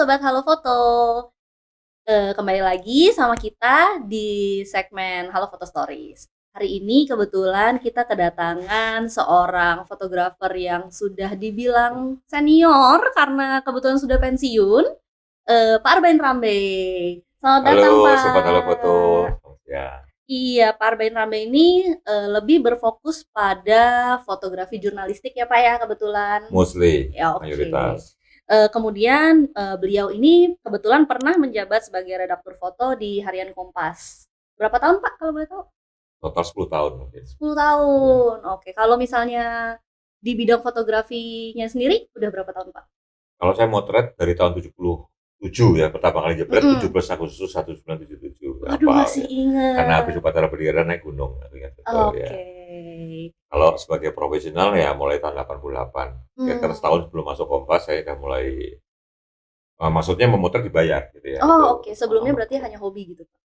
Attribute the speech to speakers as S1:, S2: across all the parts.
S1: Sobat Halo Foto, kembali lagi sama kita di segmen Halo Foto Stories. Hari ini kebetulan kita kedatangan seorang fotografer yang sudah dibilang senior karena kebetulan sudah pensiun, Pak Arbain Rambe. Selamat datang,
S2: Halo,
S1: Pak.
S2: Sobat Halo Foto. Ya,
S1: Iya, Pak Arbain Rambe ini lebih berfokus pada fotografi jurnalistik ya Pak ya kebetulan.
S2: mostly,
S1: Ya oke.
S2: mayoritas.
S1: Kemudian beliau ini kebetulan pernah menjabat sebagai redaktur foto di Harian Kompas. Berapa tahun Pak kalau boleh tahu?
S2: Total 10 tahun mungkin.
S1: 10
S2: Ya.
S1: tahun. Oke, kalau misalnya di bidang fotografinya sendiri udah berapa tahun Pak?
S2: Kalau saya motret dari tahun 77 ya, pertama kali jebret
S1: Mm-mm.
S2: 17 Agustus 1977.
S1: Waduh
S2: Hafal
S1: masih
S2: ya. Karena habis
S1: inget.
S2: upacara bendera naik gunung, aku ingat betul ya.
S1: Oke.
S2: Kalau sebagai profesional ya mulai tahun 88. Kira-kira setahun sebelum masuk Kompas saya udah mulai, maksudnya memotret dibayar gitu ya.
S1: Oh
S2: Itu
S1: oke, sebelumnya berarti hanya hobi gitu Pak?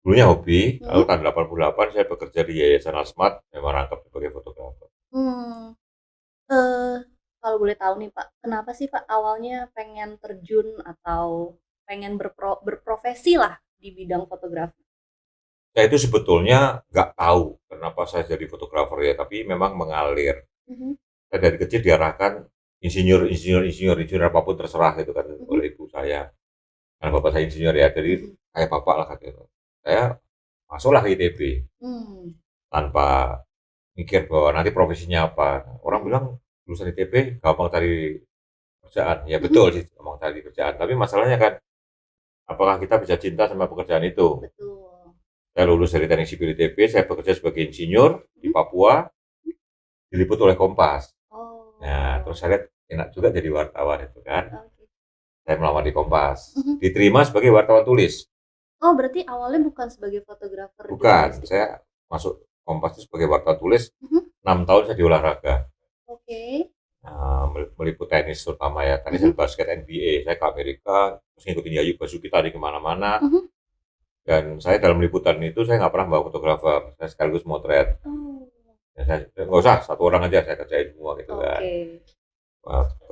S2: dulunya hobi, lalu
S1: Hmm?
S2: tahun 88 saya bekerja di Yayasan Asmat, saya merangkap sebagai fotografer.
S1: Hmm. Eh, Kalau boleh tahu nih Pak, kenapa sih Pak awalnya pengen terjun atau pengen berprofesi lah di bidang fotografi?
S2: Saya itu sebetulnya nggak tahu kenapa saya jadi fotografer ya, tapi memang mengalir.
S1: Mhm,
S2: Saya dari kecil diarahkan insinyur apapun terserah gitu kan
S1: mhm,
S2: oleh ibu saya. Karena bapak saya insinyur ya, jadi
S1: mhm.
S2: kayak bapak lah gitu. Saya masuklah ke ITB
S1: Mmm,
S2: tanpa mikir bahwa nanti profesinya apa. Orang
S1: mhm,
S2: bilang lulusan ITB gampang cari kerjaan. Ya
S1: mhm,
S2: betul sih gampang cari kerjaan, tapi masalahnya kan apakah kita bisa cinta sama pekerjaan itu?
S1: betul.
S2: Saya lulus dari Teknik Sipil ITB, saya bekerja sebagai insinyur di
S1: Mhm,
S2: Papua, diliput oleh Kompas. Nah, terus
S1: oh,
S2: saya lihat enak juga jadi wartawan itu kan.
S1: oke.
S2: Saya melamar di Kompas.
S1: Mhm.
S2: Diterima sebagai wartawan tulis.
S1: Oh, berarti awalnya bukan sebagai fotografer
S2: Bukan,
S1: jurnalistik ya?
S2: saya masuk Kompas itu sebagai wartawan tulis.
S1: Mhm,
S2: 6 tahun saya di olahraga.
S1: oke.
S2: Nah, meliput tenis terutama ya, tenis
S1: Mhm,
S2: dan basket NBA. Saya ke Amerika, terus ngikutin Yayu Basuki tadi kemana-mana.
S1: mhm.
S2: Dan saya dalam liputan itu saya nggak pernah bawa fotografer. Saya sekaligus motret.
S1: Oh,
S2: Ya, saya nggak usah, satu orang aja saya kerjain semua gitu kan.
S1: oke.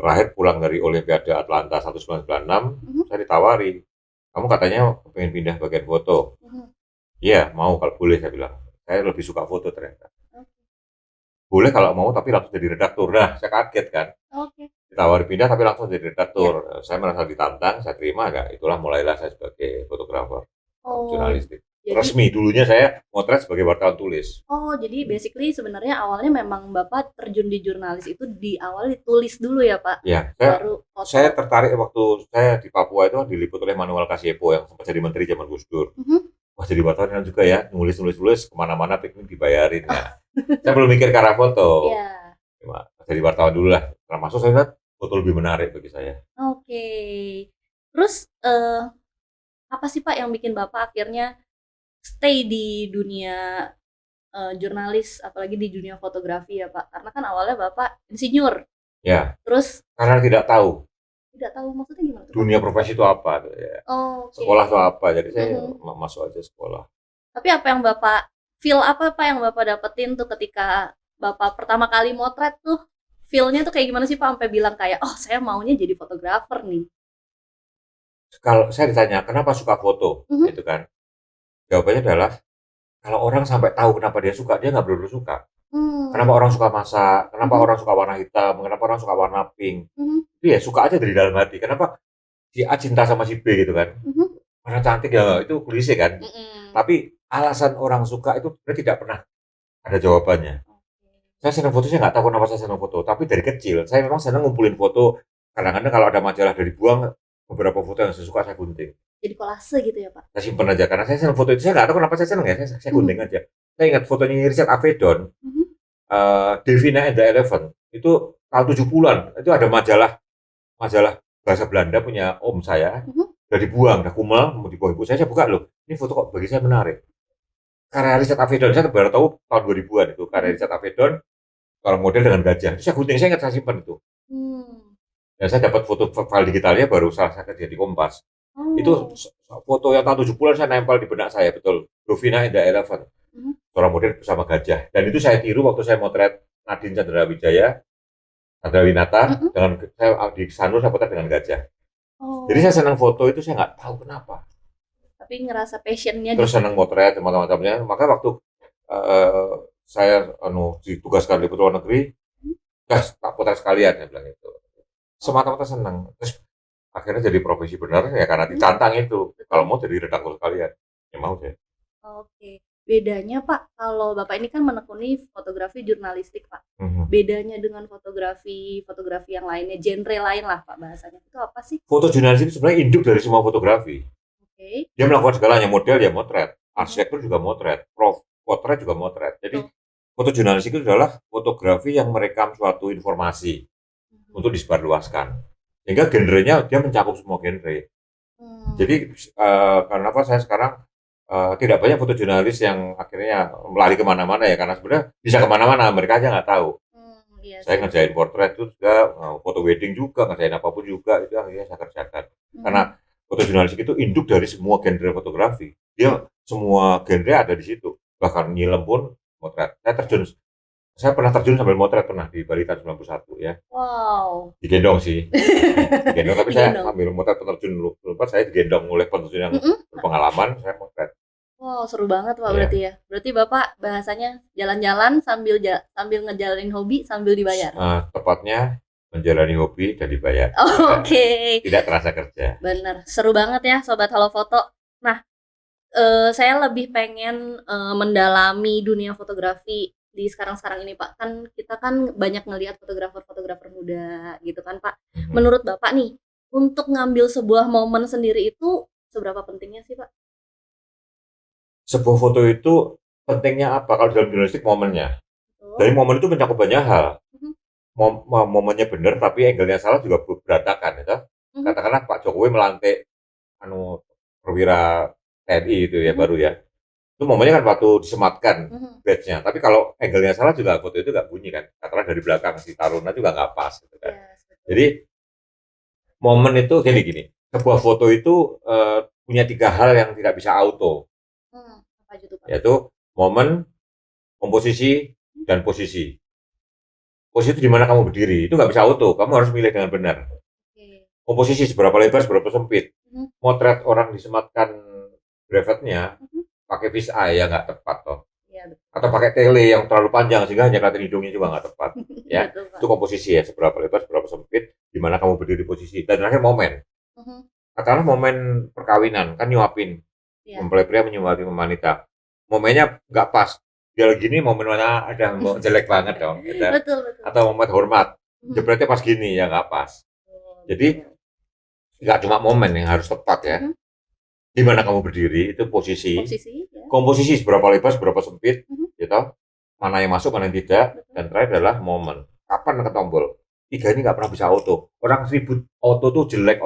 S2: Terakhir pulang dari Olimpiade Atlanta 1996,
S1: Mhm,
S2: saya ditawari, kamu katanya pengen pindah bagian foto.
S1: mhm,
S2: Iya, mau kalau boleh saya bilang. Saya lebih suka foto ternyata.
S1: oke,
S2: Boleh kalau mau tapi langsung jadi redaktur. Nah, saya kaget kan.
S1: oke.
S2: Ditawari pindah tapi langsung jadi redaktur.
S1: Iya.
S2: Saya merasa ditantang, saya terima nggak. Itulah mulailah saya sebagai fotografer
S1: Oh,
S2: jurnalistik.
S1: jadi
S2: Resmi, dulunya saya motret sebagai wartawan tulis.
S1: jadi basically sebenarnya awalnya memang Bapak terjun di jurnalis itu di awal ditulis dulu ya, Pak?
S2: Ya,
S1: Baru
S2: saya
S1: foto.
S2: tertarik waktu saya di Papua itu diliput oleh Manuel Kasiepo yang sempat jadi menteri zaman Gus Dur.
S1: Mhm.
S2: Wah jadi wartawan enak juga ya, nulis kemana-mana piknik dibayarin. Nah, saya belum mikir ke arah foto.
S1: Iya,
S2: Cuma jadi wartawan dulu lah. Setelah masuk saya lihat foto lebih menarik bagi saya.
S1: oke. Terus, apa sih, Pak, yang bikin Bapak akhirnya stay di dunia, jurnalis, apalagi di dunia fotografi ya, Pak? Karena kan awalnya Bapak insinyur,
S2: Ya,
S1: terus
S2: karena tidak tahu
S1: tidak tahu maksudnya gimana tuh, Pak?
S2: dunia profesi itu apa. Ya.
S1: Oke,
S2: Sekolah itu apa. Jadi saya
S1: mhm.
S2: masuk aja sekolah.
S1: Tapi apa yang Bapak feel apa, Pak, yang Bapak dapetin tuh ketika Bapak pertama kali motret tuh, feel-nya tuh kayak gimana sih, Pak, sampai bilang kayak, "Oh, saya maunya jadi fotografer nih."
S2: Kalau saya ditanya kenapa suka foto,
S1: Mhm,
S2: gitu kan. Jawabannya adalah kalau orang sampai tahu kenapa dia suka, dia nggak benar suka. Kenapa
S1: mmm,
S2: orang suka masak, kenapa
S1: mhm,
S2: orang suka warna hitam, kenapa orang suka warna pink.
S1: mhm,
S2: Itu ya suka aja dari dalam hati. Kenapa si A cinta sama si B gitu kan.
S1: mhm,
S2: Karena cantik ya itu klise kan.
S1: mhm.
S2: Tapi alasan orang suka itu sebenarnya tidak pernah ada jawabannya.
S1: Oke.
S2: Saya senang foto, saya nggak tahu kenapa saya senang foto. Tapi dari kecil, saya memang senang ngumpulin foto. Kadang-kadang kalau ada majalah dari buang, beberapa foto yang saya suka saya gunting.
S1: Jadi kolase gitu ya, Pak?
S2: Saya simpan aja. Karena saya senang foto itu. Saya nggak tahu kenapa saya senang ya. Saya
S1: Mhm,
S2: gunting aja. Saya ingat fotonya Richard Avedon,
S1: mhm,
S2: Devina and the Elephant. Itu tahun 70-an. Itu ada majalah bahasa Belanda punya om saya.
S1: mhm.
S2: Udah dibuang, udah kumal, mau dibuang ibu saya buka loh. Ini foto kok bagi saya menarik. Karya Richard Avedon, saya baru tahu tahun 2000-an itu. Karya
S1: Mhm.
S2: Richard Avedon, seorang model dengan gajah. Itu saya gunting, saya ingat saya simpan itu.
S1: Mmm.
S2: Dan saya dapat foto file digitalnya baru saat saya kerja di Kompas. Itu
S1: Oh.
S2: foto yang tahun 70-an saya nempel di benak saya, betul. Dovina and the Elephant.
S1: Mhm.
S2: Seorang model bersama gajah. Dan itu saya tiru waktu saya motret Nadine Chandrawinata
S1: Mhm.
S2: dengan saya di Sanur saya potret dengan gajah. Jadi saya
S1: Oh,
S2: senang foto itu saya nggak tahu kenapa.
S1: tapi ngerasa passion-nya di
S2: Terus
S1: situ.
S2: senang motret sama teman-temannya. Maka waktu eh, saya ditugaskan di luar negeri,
S1: Mhm.
S2: gas tak potret sekalian ya bilang itu.
S1: Oh,
S2: Semata-mata senang. Terus akhirnya jadi profesi benar ya karena
S1: mhm,
S2: ditantang itu. Kalau
S1: betul.
S2: mau jadi redaktur sekalian, ya mau deh.
S1: Oke. Bedanya Pak, kalau Bapak ini kan menekuni fotografi jurnalistik Pak.
S2: Mhm.
S1: Bedanya dengan fotografi yang lainnya, genre lain lah Pak bahasanya. Itu apa sih?
S2: Foto jurnalis itu sebenarnya induk dari semua fotografi.
S1: Oke.
S2: Dia melakukan segalanya, model ya motret,
S1: Mhm.
S2: arsitektur juga motret, potret juga motret. Jadi
S1: Betul.
S2: foto jurnalis itu adalah fotografi yang merekam suatu informasi
S1: Mhm.
S2: untuk disebarluaskan. Sehingga genrenya dia mencakup semua genre. Jadi
S1: Mmm,
S2: kenapa saya sekarang tidak banyak foto jurnalis yang akhirnya lari kemana-mana ya karena sebenarnya bisa kemana-mana mereka aja nggak tahu.
S1: iya
S2: Saya
S1: sih betul.
S2: ngerjain portrait itu juga, foto wedding juga, ngerjain apapun juga itu akhirnya saya kerjakan. Karena
S1: Mhm.
S2: foto jurnalistik itu induk dari semua genre fotografi. Dia semua genre ada di situ. Bahkan nyilem pun motret. Saya pernah terjun sambil motret pernah di Bali tahun 91 ya.
S1: Wow.
S2: Digendong sih. Digendong tapi saya
S1: Digendong?
S2: sambil motret penerjun lupa saya digendong oleh penerjun yang
S1: Mhm.
S2: berpengalaman, saya motret.
S1: Wow, seru banget Pak berarti
S2: Ya.
S1: ya. Berarti Bapak bahasanya jalan-jalan sambil ngejalanin hobi sambil dibayar?
S2: Tepatnya menjalani hobi dan dibayar. Ya.
S1: Oke,
S2: Tidak terasa kerja.
S1: bener. Seru banget ya Sobat Halo Foto. Nah, saya lebih pengen, mendalami dunia fotografi di sekarang-sekarang ini, Pak. Kan kita kan banyak ngelihat fotografer-fotografer muda gitu kan, Pak.
S2: Mhm.
S1: Menurut Bapak nih, untuk ngambil sebuah momen sendiri itu seberapa pentingnya sih, Pak?
S2: Sebuah foto itu pentingnya apa? Kalau dalam jurnalistik momennya.
S1: Betul.
S2: Dari momen itu mencakup banyak hal.
S1: Mhm,
S2: Momennya benar tapi angle-nya salah juga berantakan ya.
S1: mhm,
S2: Katakanlah Pak Jokowi melantik perwira TNI itu ya
S1: mhm,
S2: baru ya. Itu momennya kan waktu disematkan
S1: mhm.
S2: badge-nya. Tapi kalau angle-nya salah juga foto itu nggak bunyi kan. Katakanlah dari belakang si Taruna juga nggak pas gitu kan.
S1: Yes, betul.
S2: Jadi momen itu gini-gini. Sebuah foto itu punya tiga hal yang tidak bisa auto,
S1: Apa aja tuh, Pak?
S2: yaitu momen, komposisi, dan posisi. Posisi itu di mana kamu berdiri, itu nggak bisa auto, kamu harus milih dengan benar.
S1: Oke.
S2: Komposisi seberapa lebar, seberapa sempit.
S1: Mhm,
S2: Motret orang disematkan brevetnya
S1: mhm.
S2: pakai fish eye ya nggak tepat toh.
S1: Iya betul.
S2: Atau pakai tele yang terlalu panjang sehingga hanya kelihatan hidungnya juga nggak tepat. Ya,
S1: Betul,
S2: itu
S1: Pak.
S2: komposisi ya, seberapa lebar, seberapa sempit, di mana kamu berdiri posisi. Dan terakhir momen.
S1: Mhm,
S2: Katakanlah momen perkawinan, kan nyuapin,
S1: iya.
S2: mempelai pria menyuapi wanita. Momennya nggak pas. Dia gini momen mana ada jelek banget dong, gitu.
S1: Betul betul.
S2: Atau momen hormat,
S1: Mhm,
S2: jepretnya pas gini ya nggak pas.
S1: betul
S2: Jadi
S1: betul.
S2: nggak cuma momen yang harus tepat ya.
S1: Mhm,
S2: Di mana kamu berdiri itu posisi,
S1: posisi ya.
S2: komposisi seberapa lebar, seberapa sempit,
S1: Mhm,
S2: gitu. Mana yang masuk, mana yang tidak,
S1: betul.
S2: dan terakhir adalah momen. Kapan ke tombol? Tiga ini nggak pernah bisa auto. Orang ribut auto jelek,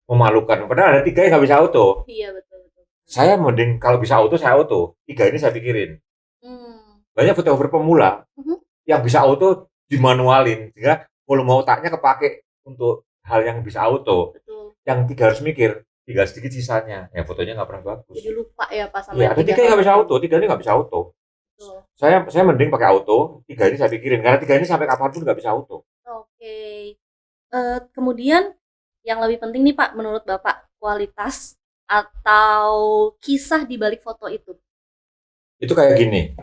S2: memalukan. Padahal ada tiga yang nggak bisa auto.
S1: Iya betul betul.
S2: Saya mending kalau bisa auto, saya auto. Tiga ini saya pikirin.
S1: Mmm,
S2: Banyak fotografer pemula
S1: mhm,
S2: yang bisa auto dimanualin, sehingga volume otaknya kepake untuk hal yang bisa auto.
S1: betul.
S2: Yang tiga harus mikir, tinggal sedikit sisanya. Ya fotonya nggak pernah bagus.
S1: Jadi lupa ya pas sama
S2: Iya,
S1: yang
S2: ada
S1: 3
S2: tiga yang
S1: hal
S2: nggak bisa
S1: tadi.
S2: auto, tiga ini nggak bisa auto.
S1: Betul.
S2: Saya mending pakai auto, tiga ini saya pikirin, karena tiga ini sampai kapanpun nggak bisa auto.
S1: Oke. Kemudian yang lebih penting nih Pak, menurut Bapak, kualitas atau kisah di balik foto itu?
S2: Itu kayak gini,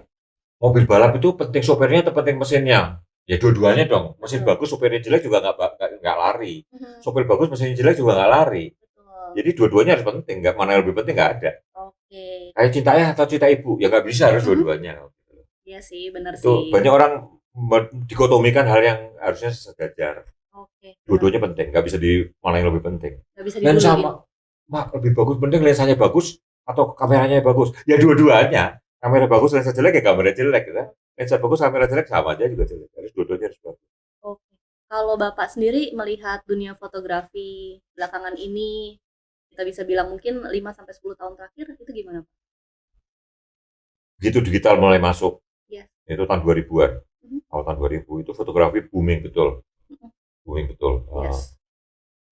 S2: mobil balap itu penting sopirnya atau penting mesinnya? Ya dua-duanya dong. Mesin
S1: Betul.
S2: bagus, sopirnya jelek juga nggak lari.
S1: Mhm,
S2: Sopir bagus, mesinnya jelek juga nggak lari.
S1: betul.
S2: Jadi dua-duanya harus penting, nggak mana yang lebih penting nggak ada.
S1: Oke.
S2: Kayak cinta ayah atau cinta ibu, ya nggak bisa harus
S1: Mhm,
S2: dua-duanya.
S1: iya sih, bener
S2: Itu
S1: sih.
S2: banyak orang dikotomikan hal yang harusnya sejajar.
S1: Oke, bener.
S2: Dua-duanya penting, nggak bisa di mana yang lebih penting.
S1: Nggak bisa
S2: Dan
S1: diduluin.
S2: sama, mak lebih bagus penting lensanya bagus atau kameranya bagus? Ya dua-duanya. Kamera bagus, lensa jelek ya kamera jelek, gitu. Lensa bagus, kamera jelek sama aja juga jelek. Harus dua-duanya harus bagus.
S1: Oke. Kalau Bapak sendiri melihat dunia fotografi belakangan ini, kita bisa bilang mungkin 5 sampai 10 tahun terakhir itu gimana, Pak?
S2: Begitu digital mulai masuk,
S1: Iya.
S2: itu tahun 2000-an.
S1: Mhm,
S2: Awal tahun 2000 itu fotografi booming betul.
S1: mhm.
S2: Booming betul.
S1: Yes.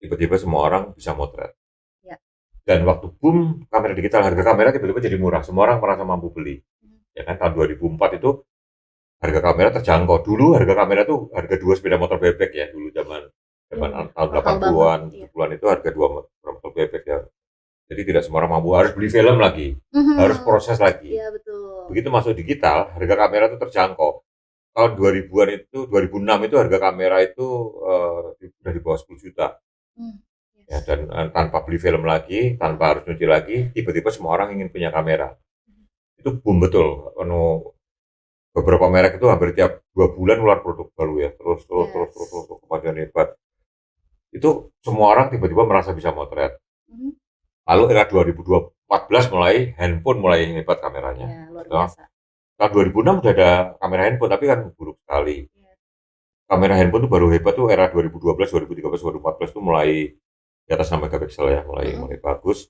S2: Tiba-tiba semua orang bisa motret.
S1: Ya.
S2: Dan waktu boom kamera digital, harga kamera tiba-tiba jadi murah. Semua orang merasa mampu beli.
S1: Mhm.
S2: Ya kan tahun 2004 itu harga kamera terjangkau. Dulu harga kamera tuh harga dua sepeda motor bebek ya dulu zaman Zaman tahun
S1: Mahal banget,
S2: 80-an,
S1: iya.
S2: 70-an itu harga 2 berapa bebek ya. Jadi tidak semua orang mampu, harus beli film lagi, harus
S1: Mhm.
S2: proses lagi.
S1: Iya betul.
S2: Begitu masuk digital, harga kamera itu terjangkau. Tahun 2000-an itu, 2006 itu harga kamera itu udah di bawah 10 juta. Ya,
S1: Yes.
S2: dan tanpa beli film lagi, tanpa harus nyuci lagi, tiba-tiba semua orang ingin punya kamera. Itu boom betul. Beberapa merek itu hampir tiap 2 bulan keluar produk baru ya, terus kemajuan hebat. Itu semua orang tiba-tiba merasa bisa motret.
S1: Mhm.
S2: Lalu era 2014 mulai handphone mulai hebat kameranya.
S1: Iya, luar
S2: Gitu.
S1: biasa.
S2: Tahun 2006 udah ada kamera handphone, tapi kan buruk sekali.
S1: Iya.
S2: Kamera handphone tuh baru hebat tuh era 2012, 2013, 2014 tuh mulai di atas 6 megapiksel ya, mulai bagus.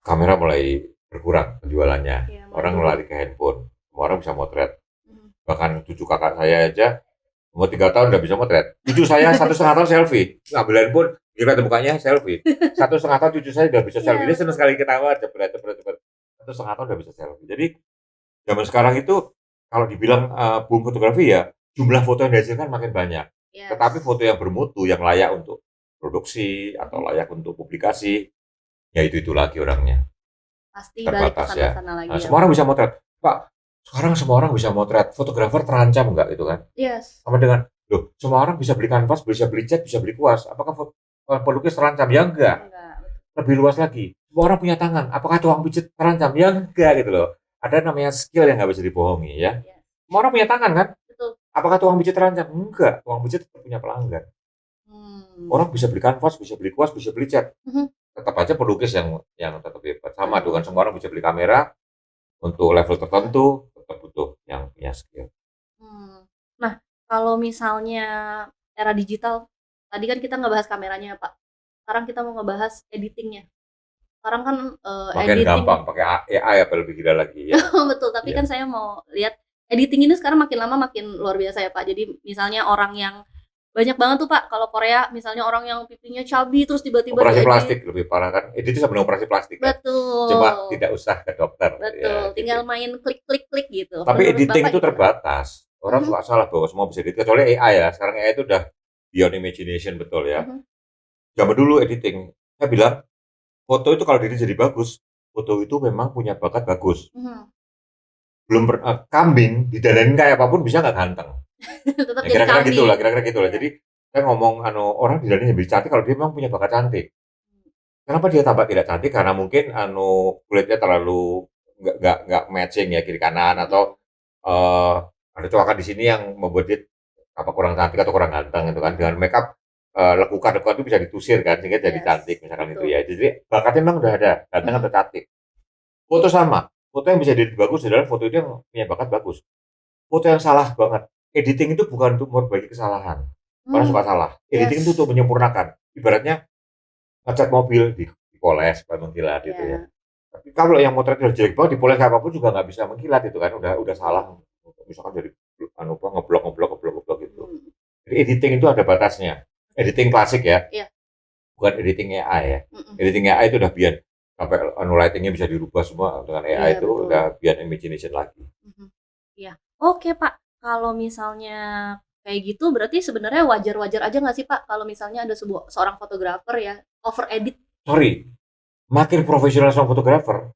S2: Kamera mulai berkurang penjualannya.
S1: Iya, mulai
S2: Orang
S1: turun.
S2: lari ke handphone. Semua orang bisa motret.
S1: Mhm.
S2: Bahkan cucu kakak saya aja umur 3 tahun udah bisa motret. Cucu saya 1,5 tahun selfie, ngambil handphone, dilihat mukanya selfie. 1,5 tahun cucu saya udah bisa selfie.
S1: Iya,
S2: Dia senang
S1: betul.
S2: sekali ketawa, cepet. 1,5 tahun udah bisa selfie. Jadi zaman sekarang itu kalau dibilang boom fotografi ya, jumlah foto yang dihasilkan makin banyak. Tetapi
S1: Yes.
S2: foto yang bermutu, yang layak untuk produksi atau layak untuk publikasi, ya itu lagi orangnya.
S1: Pasti balik ke
S2: Terbatas ya.
S1: sana-sana lagi
S2: Nah,
S1: ya,
S2: semua orang
S1: Pak.
S2: bisa motret. Pak, sekarang semua orang bisa motret. Fotografer terancam nggak itu kan?
S1: Yes.
S2: Sama dengan, loh, semua orang bisa beli kanvas, bisa beli cat, bisa beli kuas. Apakah pelukis terancam? Ya enggak.
S1: Enggak.
S2: Lebih luas lagi. Semua orang punya tangan. Apakah tukang pijit terancam? Ya enggak gitu loh. Ada namanya skill yang nggak bisa dibohongi ya.
S1: Yes.
S2: Semua orang punya tangan kan?
S1: Betul.
S2: Apakah tukang pijit terancam? Enggak. Tukang pijit tetap punya pelanggan. Orang bisa beli kanvas, bisa beli kuas, bisa beli cat. Tetap aja pelukis yang tetap hebat. Sama dengan semua orang bisa beli kamera untuk level tertentu, tetap butuh yang punya skill.
S1: Nah, kalau misalnya era digital, tadi kan kita ngebahas kameranya, Pak. Sekarang kita mau ngebahas editingnya. Sekarang kan
S2: Makin
S1: editing
S2: gampang pakai AI apa lebih gila lagi ya.
S1: betul, tapi
S2: Iya.
S1: kan saya mau lihat editing ini sekarang makin lama makin luar biasa ya, Pak. Jadi misalnya orang yang banyak banget tuh, Pak, kalau Korea misalnya orang yang pipinya chubby terus tiba-tiba
S2: Operasi
S1: diedit.
S2: plastik lebih parah kan. Itu sama operasi plastik kan.
S1: Betul.
S2: Coba tidak usah ke dokter.
S1: Betul,
S2: Ya,
S1: tinggal
S2: gitu.
S1: main klik gitu.
S2: Tapi
S1: Menurut
S2: editing
S1: Bapak
S2: itu
S1: gimana?
S2: terbatas. Orang suka salah bahwa semua bisa edit. Kecuali AI ya. Sekarang AI itu udah beyond imagination betul ya. Zaman dulu editing, saya bilang foto itu kalau diri jadi bagus, foto itu memang punya bakat bagus. Belum kambing didanain kayak apapun bisa nggak ganteng.
S1: Tetap
S2: Ya,
S1: jadi
S2: kira-kira
S1: kambing.
S2: gitulah, kira-kira gitulah.
S1: Iya.
S2: Jadi saya ngomong orang didanain lebih cantik kalau dia memang punya bakat cantik. Kenapa dia tampak tidak cantik? Karena mungkin kulitnya terlalu nggak matching ya kiri kanan atau ada coakan di sini yang membuat dia apa kurang cantik atau kurang ganteng itu kan. Dengan make up lekukan-lekukan itu bisa ditusir kan sehingga jadi
S1: Yes,
S2: cantik misalkan itu
S1: betul.
S2: ya. Jadi bakatnya memang udah ada, ganteng atau cantik. Foto sama. Foto yang bisa jadi bagus adalah foto itu yang punya bakat bagus. Foto yang salah banget. Editing itu bukan untuk memperbaiki kesalahan. Orang suka salah. Editing itu
S1: Yes.
S2: untuk menyempurnakan. Ibaratnya ngecat mobil dipoles supaya mengkilat gitu ya. Tapi kalau yang motret udah jelek banget dipoles apapun juga nggak bisa mengkilat itu kan udah salah. Misalkan dari ngeblok gitu. Jadi editing itu ada batasnya. Editing klasik ya.
S1: Iya.
S2: Bukan editing AI ya. Editing AI itu udah beyond sampai lightingnya bisa dirubah semua dengan AI
S1: Iya,
S2: itu
S1: betul.
S2: udah beyond imagination lagi.
S1: Iya. Oke, Pak. Kalau misalnya kayak gitu berarti sebenarnya wajar-wajar aja nggak sih, Pak, kalau misalnya ada seorang fotografer ya over edit?
S2: Sorry, makin profesional sama fotografer,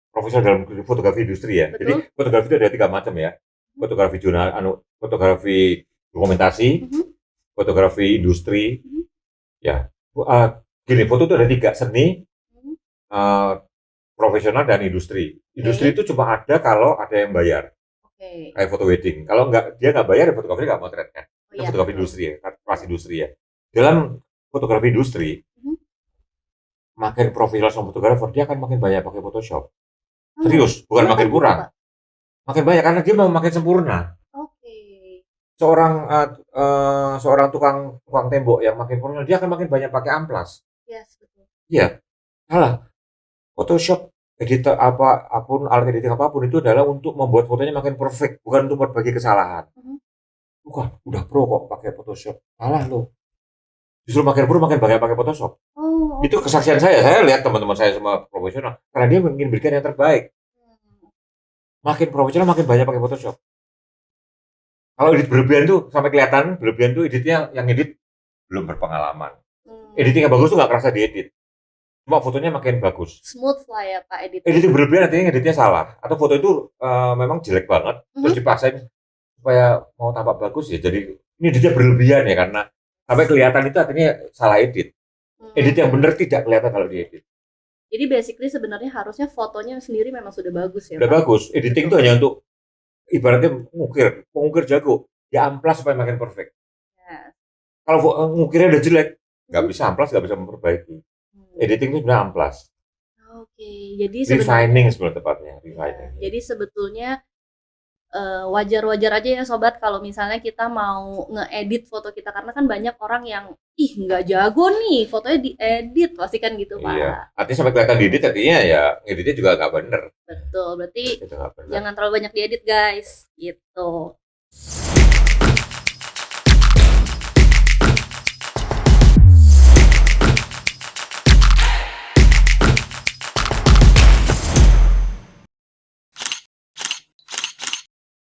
S2: profesional dalam fotografi industri ya.
S1: Betul.
S2: Jadi fotografi itu ada 3 macam ya. Fotografi fotografi dokumentasi, fotografi industri. Ya, gini, foto itu ada 3, seni, profesional dan industri. Industri itu cuma ada kalau ada yang bayar. Kayak foto wedding. Kalau dia nggak bayar, ya fotografi nggak motret kan. Itu fotografi industri ya, kelas industri ya. Dalam fotografi industri, makin profesional sama fotografer, dia akan makin banyak pakai Photoshop. Serius, bukan makin kurang. Makin banyak karena dia mau makin sempurna. Seorang tukang tembok yang makin profesional, dia akan makin banyak pakai amplas.
S1: Yes, betul.
S2: Iya, salah. Photoshop, editor apapun, alat editing apapun itu adalah untuk membuat fotonya makin perfect, bukan untuk berbagi kesalahan. Bukan, udah pro kok pakai Photoshop. Salah lo. Justru makin pro makin banyak pakai Photoshop. Itu kesaksian saya lihat teman-teman saya semua profesional. Karena dia ingin berikan yang terbaik. Makin profesional makin banyak pakai Photoshop. Kalau edit berlebihan tuh sampai kelihatan berlebihan tuh editnya yang edit belum berpengalaman.
S1: Hmm.
S2: Editing yang bagus tuh nggak kerasa diedit. Cuma fotonya makin bagus.
S1: Smooth lah ya Pak editing.
S2: Editing berlebihan artinya editnya salah. Atau foto itu memang jelek banget, terus dipaksain supaya mau tampak bagus ya. Jadi ini editnya berlebihan ya, karena sampai kelihatan itu artinya salah edit. Edit yang benar tidak kelihatan kalau diedit.
S1: Jadi basically sebenarnya harusnya fotonya sendiri memang sudah bagus ya
S2: Udah
S1: Pak?
S2: bagus. Editing itu hanya untuk ibaratnya mengukir jago. Ya amplas supaya makin perfect.
S1: Yes.
S2: Kalau ngukirnya udah jelek, nggak bisa amplas, nggak bisa memperbaiki. Editing itu sebenarnya amplas.
S1: Oke, jadi
S2: Refining sebenarnya tepatnya. Refining.
S1: Jadi sebetulnya wajar-wajar aja ya sobat kalau misalnya kita mau ngeedit foto kita, karena kan banyak orang yang nggak jago nih fotonya diedit, pasti kan gitu Pak.
S2: Iya, artinya sampai kelihatan diedit artinya ya editnya juga nggak bener.
S1: Betul, berarti
S2: Itu nggak bener.
S1: jangan terlalu banyak diedit guys, gitu.